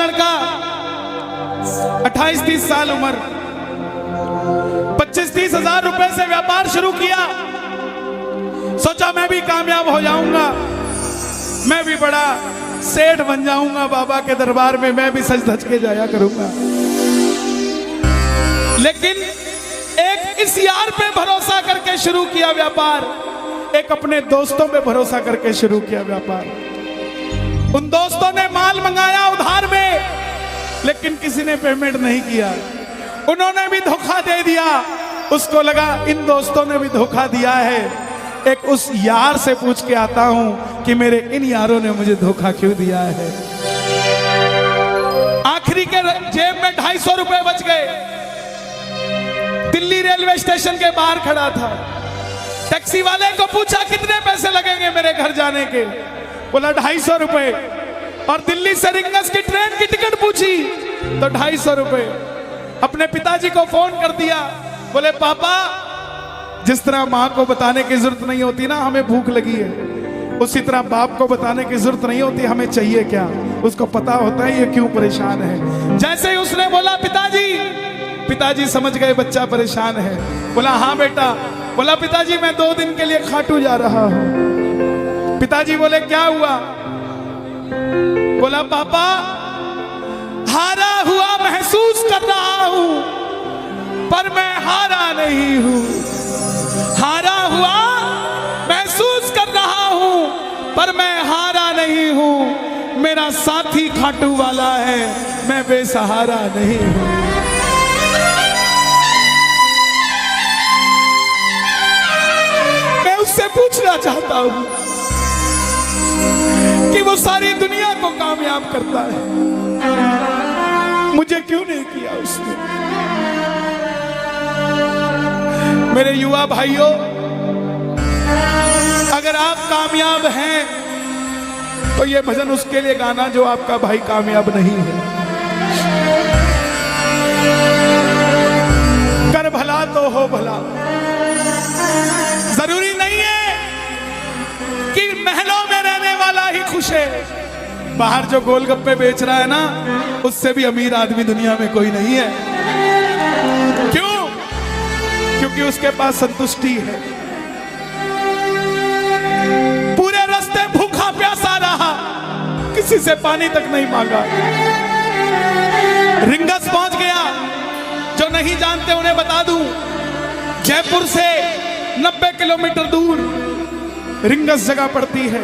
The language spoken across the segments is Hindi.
लड़का 28-30 साल उम्र, 25-30 हजार रुपए से व्यापार शुरू किया। सोचा मैं भी कामयाब हो जाऊंगा, मैं भी बड़ा सेठ बन जाऊंगा, बाबा के दरबार में मैं भी सज धज के जाया करूंगा। लेकिन एक इस यार पे भरोसा करके शुरू किया व्यापार, एक अपने दोस्तों पे भरोसा करके शुरू किया व्यापार। उन दोस्तों ने माल मंगाया उधार में, लेकिन किसी ने पेमेंट नहीं किया। उन्होंने भी धोखा दे दिया। उसको लगा इन दोस्तों ने भी धोखा दिया है, एक उस यार से पूछ के आता हूं कि मेरे इन यारों ने मुझे धोखा क्यों दिया है। आखिरी के जेब में 250 रुपए बच गए। दिल्ली रेलवे स्टेशन के बाहर खड़ा था। टैक्सी वाले को पूछा कितने पैसे लगेंगे मेरे घर जाने के, बोला 250 रुपए। और दिल्ली से रिंगस की ट्रेन की टिकट पूछी तो 250 रुपए। अपने पिताजी को फोन कर दिया, बोले पापा जिस तरह माँ को बताने की जरूरत नहीं होती ना हमें भूख लगी है, उसी तरह बाप को बताने की जरूरत नहीं होती हमें चाहिए क्या, उसको पता होता है ये क्यों परेशान है। जैसे ही उसने बोला पिताजी समझ गए बच्चा परेशान है। बोला हाँ बेटा। बोला पिताजी मैं 2 दिन के लिए खाटू जा रहा हूं। पिताजी बोले क्या हुआ? बोला पापा हारा हुआ महसूस कर रहा हूं, पर मैं हारा नहीं हूं। हारा हुआ महसूस कर रहा हूं, पर मैं हारा नहीं हूं। मेरा साथी खाटू वाला है, मैं बेसहारा नहीं हूं। मैं उससे पूछना चाहता हूं कि वो सारी दुनिया को कामयाब करता है, मुझे क्यों नहीं किया उसने? मेरे युवा भाइयों, अगर आप कामयाब हैं तो ये भजन उसके लिए गाना जो आपका भाई कामयाब नहीं है। कर भला तो हो भला। जरूरी नहीं है कि महलों में रहने वाला ही खुश है। बाहर जो गोलगप्पे बेच रहा है ना, उससे भी अमीर आदमी दुनिया में कोई नहीं है। क्यों? क्योंकि उसके पास संतुष्टि है। पूरे रास्ते भूखा प्यासा रहा, किसी से पानी तक नहीं मांगा। रिंगस पहुंच गया। जो नहीं जानते उन्हें बता दूं, जयपुर से 90 किलोमीटर दूर रिंगस जगह पड़ती है,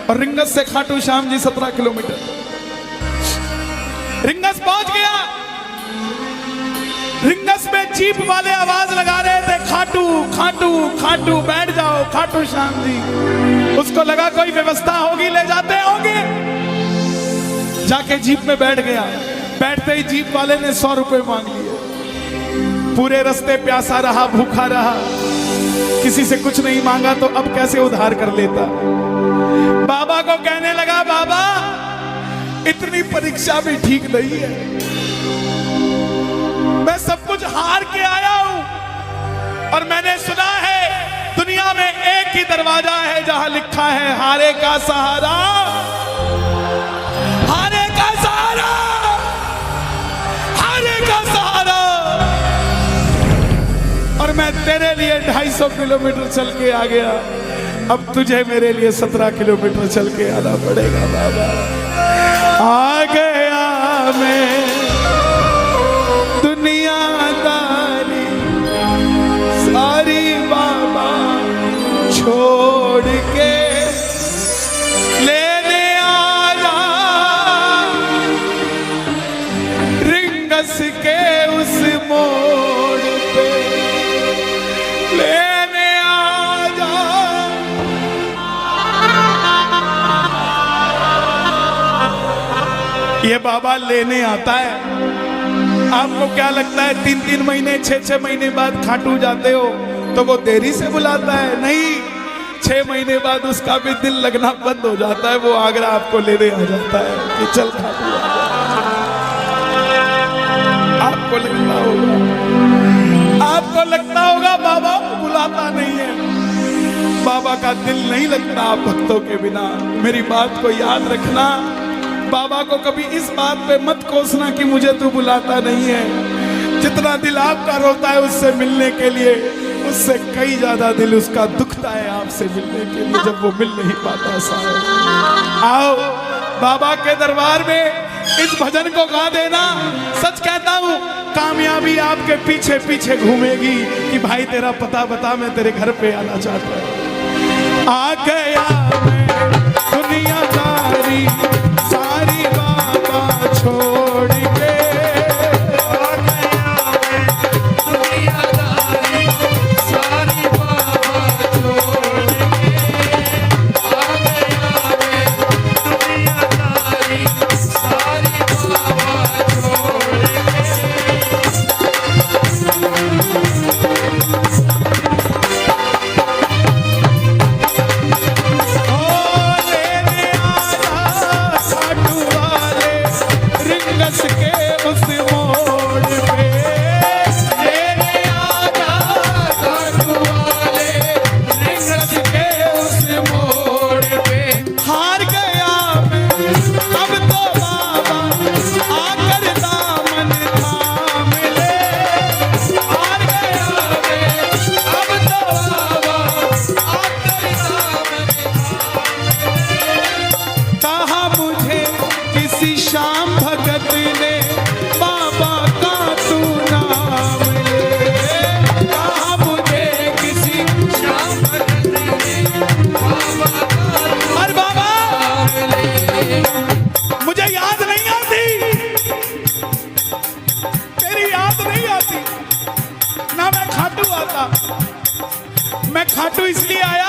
और रिंगस से खाटू श्याम जी 17 किलोमीटर। रिंगस पहुंच गया। रिंगस में जीप वाले आवाज लगा रहे थे, खाटू खाटू खाटू बैठ जाओ खाटू श्याम जी। उसको लगा कोई व्यवस्था होगी, ले जाते होंगे। जाके जीप में बैठ गया। बैठते ही जीप वाले ने 100 रुपए मांग लिए। पूरे रास्ते प्यासा रहा, भूखा रहा, किसी से कुछ नहीं मांगा तो अब कैसे उधार कर लेता। बाबा को कहने लगा बाबा इतनी परीक्षा भी ठीक नहीं है, मैं सब कुछ हार के आया हूं, और मैंने सुना है दुनिया में एक ही दरवाजा है जहां लिखा है हारे का सहारा, हारे का सहारा, हारे का सहारा। और मैं तेरे लिए 250 किलोमीटर चल के आ गया, अब तुझे मेरे लिए 17 किलोमीटर चल के आना पड़ेगा बाबा। आ गया मैं दुनियादारी सारी बाबा छोड़ के, लेने आया रिंगस के उस मोड़ पे, लेने आया। ये बाबा लेने आता है। आपको क्या लगता है 3-3 महीने 6-6 महीने बाद खाटू जाते हो तो वो देरी से बुलाता है? नहीं, 6 महीने बाद उसका भी दिल लगना बंद हो जाता है। वो आगरा आपको लेने आ जाता है कि चल खाटू आ जा। आपको लगता होगा बाबा बुलाता नहीं है। बाबा का दिल नहीं लगता आप भक्तों के बिना। मेरी बात को याद रखना, बाबा को कभी इस बात पे मत कोसना कि मुझे तू बुलाता नहीं है। जितना दिल आपका रोता है उससे मिलने के लिए, उससे कई ज्यादा दिल उसका दुखता है आपसे मिलने के लिए, जब वो मिल नहीं पाता। साहब आओ बाबा के दरबार में इस भजन को गा देना। सच कहता हूँ कामयाबी आपके पीछे पीछे घूमेगी कि भाई तेरा पता बता, मैं तेरे घर पे आना चाहता हूँ। आ गया मैं दुनियादारी सारी बाबा छोड़ के, आ गया मैं दुनियादारी सारी बाबा छोड़ के, आ गया मैं दुनियादारी सारी बाबा छोड़ खाटू इसलिए आया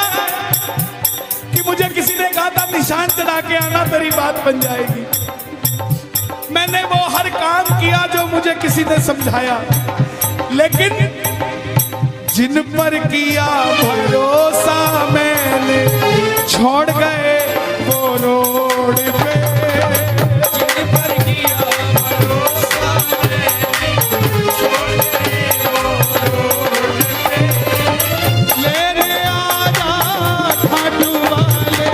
कि मुझे किसी ने कहा था निशान चढ़ा के आना तेरी बात बन जाएगी। मैंने वो हर काम किया जो मुझे किसी ने समझाया, लेकिन जिन पर किया भरोसा मैंने छोड़ गए वो रोड पे, जिन पर किया भरोसा मैंने छोड़ गए वो रोड पे। लेने आजा खाटू वाले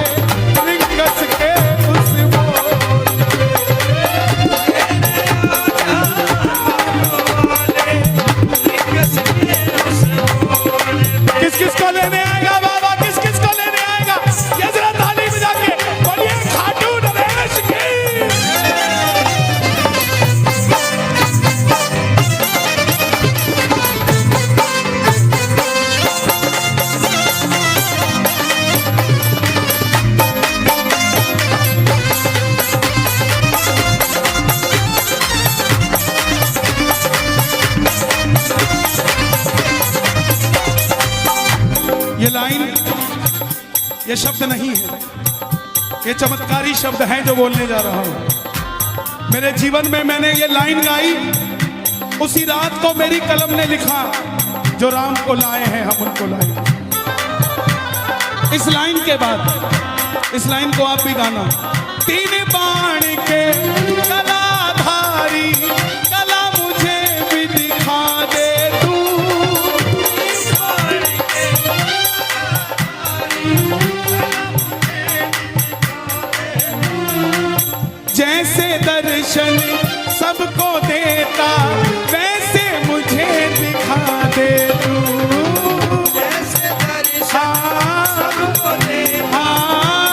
रिंगस के उस मोड़ पे, लेने आजा खाटू वाले रिंगस के उस मोड़ पे। किस किस को लेने आएगा बाबा, किस किस को लेने आएगा? ये जरा ताली बजा के बोलिए खाटू नरेश की। ये लाइन, ये शब्द नहीं है, ये चमत्कारी शब्द हैं जो बोलने जा रहा हूं। मेरे जीवन में मैंने ये लाइन गाई उसी रात को मेरी कलम ने लिखा, जो राम को लाए हैं हम उनको लाए। इस लाइन के बाद इस लाइन को आप भी गाना। तीन बाण के कलाधारी कला मुझे भी दिखा दे तू, जैसे दर्शन सबको देता वैसे मुझे दिखा दे तू, जैसे दर्शन सबको देता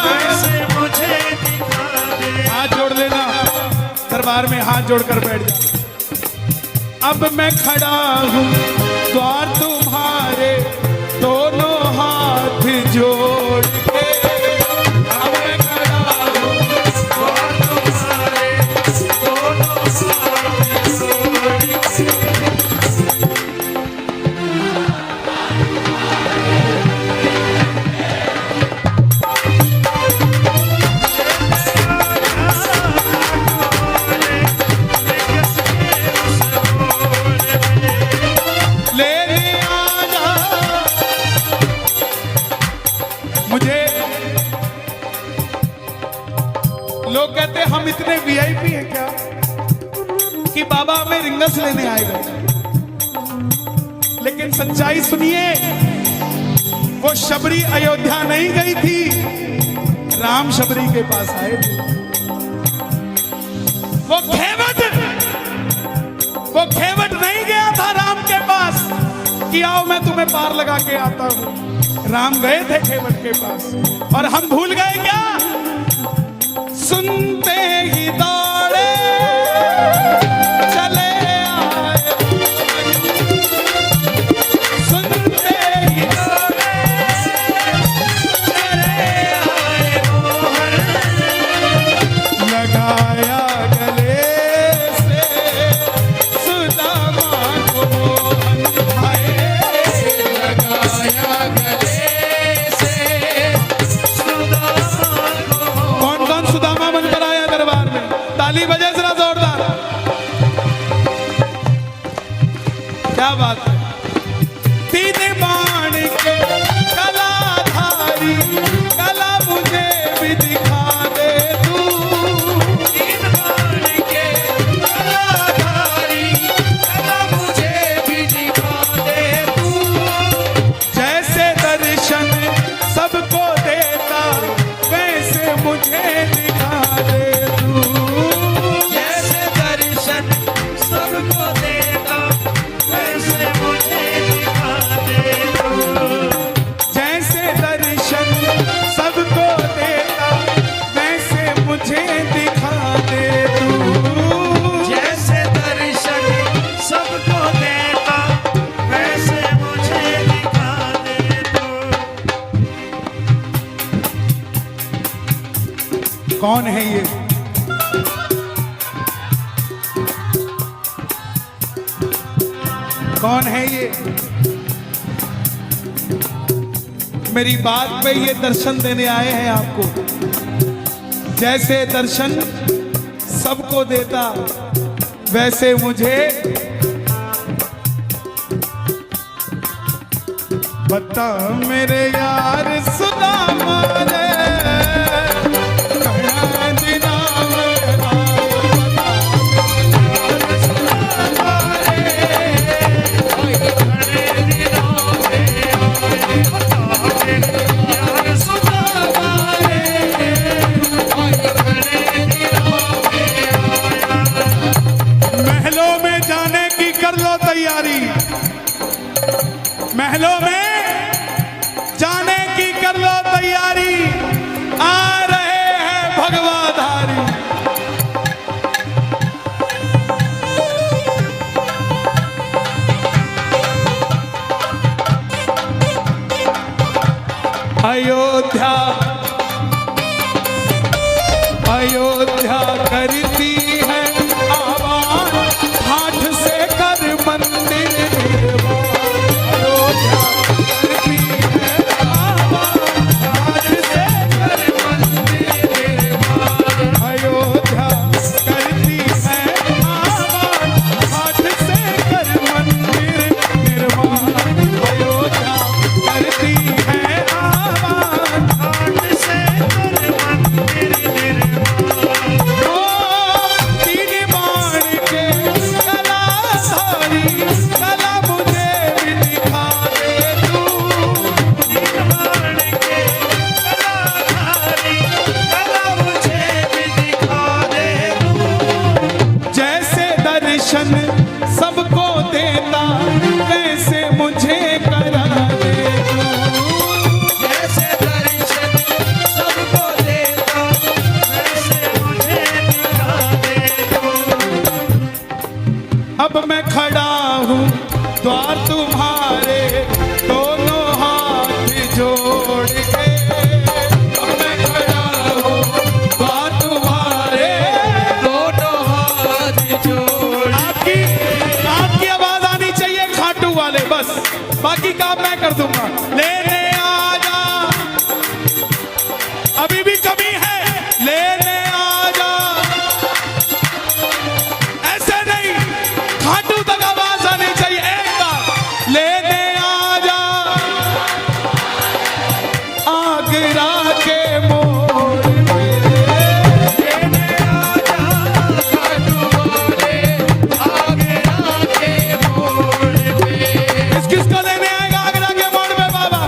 वैसे मुझे दिखा दे। हाथ जोड़ लेना, दरबार में हाथ जोड़कर बैठ जा। अब मैं खड़ा हूँ द्वार तुम्हारे दोनों हाथ जोड़ के, अब मैं खड़ा हूँ द्वार तुम्हारे दोनों हाथ जोड़ के। लोग कहते हम इतने वीआईपी हैं क्या कि बाबा हमें रिंगस लेने आएगा, लेकिन सच्चाई सुनिए, वो शबरी अयोध्या नहीं गई थी, राम शबरी के पास आए थे। कि आओ मैं तुम्हें पार लगा के आता हूं। राम गए थे केवट के पास और हम भूल गए क्या? सुनते ही दौड़े चले आए, सुनते ही दौड़े चले आए मोहन, लगाया गले से सुदामा को मोहन भाई, लगाया गले से सुदामा को। कौन कौन सुदामा बनकर आया दरबार में? ताली बजे जरा जोरदार। क्या बात है? तीन बाण के कलाधारी, कला मुझे भी दिखा दे तू। तीन बाण के कलाधारी, कला मुझे भी दिखा दे तू। जैसे दर्शन सबको देता वैसे मुझे दिखा दे तू। जैसे दर्शन सबको देता वैसे मुझे दिखा दे तू। जैसे दर्शन सबको देता वैसे मुझे दिखा दे तू। जैसे दर्शन सबको देता वैसे मुझे दिखा दे तू। कौन है ये? कौन है ये? मेरी बात पे ये दर्शन देने आए हैं आपको। जैसे दर्शन सबको देता वैसे मुझे बता मेरे यार सुदामा रे, कहाँ दिना मेरा सुदामा रे, खड़े दिनों में आए, बता मेरे यार सुदामा रे, खड़े दिनों में आया। महलों में जाने की कर लो तैयारी, महलों में जाने की कर लो तैयारी, आ रहे हैं भगवाधारी। अयोध्या अयोध्या करती है आवाज, हाथ से कर मंदिर निर्माण। अयोध्या करती है आवाज, हाथ से कर मंदिर निर्माण। अयोध्या करती है आवाज, हाथ से कर मंदिर निर्माण। अयोध्या करती है आवाज, हाथ से कर मंदिर निर्माण। ओ तीन बाण के कलाधारी, कला मुझे भी दिखा दे तू। तीन बाण के कलाधारी, कला मुझे भी दिखा दे तू। जैसे दर्शन सबको देता वैसे मुझे करा दे तू। जैसे दर्शन सबको देता वैसे मुझे दिखा दे तू। अब मैं खड़ा हूँ द्वार तुम्हारे, दोनों हाथ जोड़ के। अब मैं खड़ा हूँ द्वार तुम्हारे, दोनों हाथ जोड़। आपकी आवाज आनी चाहिए खाटू वाले, बस बाकी काम मैं कर दूंगा। लेने आ जा, अभी भी कमी है, लेने आ जा। ऐसे नहीं, खाटू तक आवाज आनी चाहिए। एक बार लेने आ जा, आगरा के मोड़ पे। लेने आ जा खाटू वाले, आगरा के मोड़ पे। किसको लेने आएगा आगरा के मोड़ पे बाबा?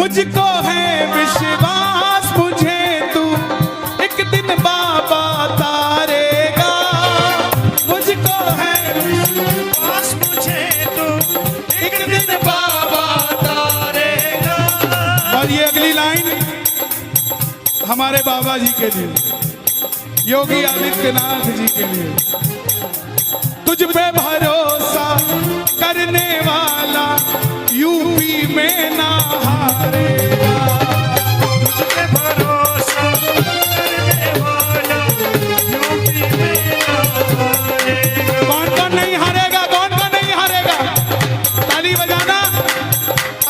मुझको है विश्वास मुझे तू एक दिन बाबा तारेगा। मुझको है विश्वास मुझे तू एक दिन बाबा तारेगा। और ये अगली लाइन हमारे बाबा जी के लिए, योगी आदित्यनाथ जी के लिए। तुझ पे भरोसा करने वाला यूपी में ना हारेगा। तुझ पे भरोसा करने वाला यूपी में ना हारेगा। कौन कौन नहीं हारेगा, कौन कौन नहीं हारेगा? ताली बजाना।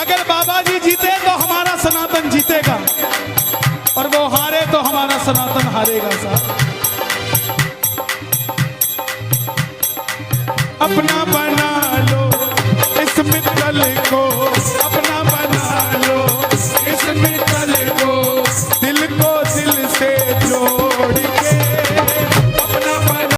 अगर बाबा जी जीते तो हमारा सनातन जीतेगा, और वो हारे तो हमारा सनातन हारेगा साहब। अपना बना लो इस मित्तल को,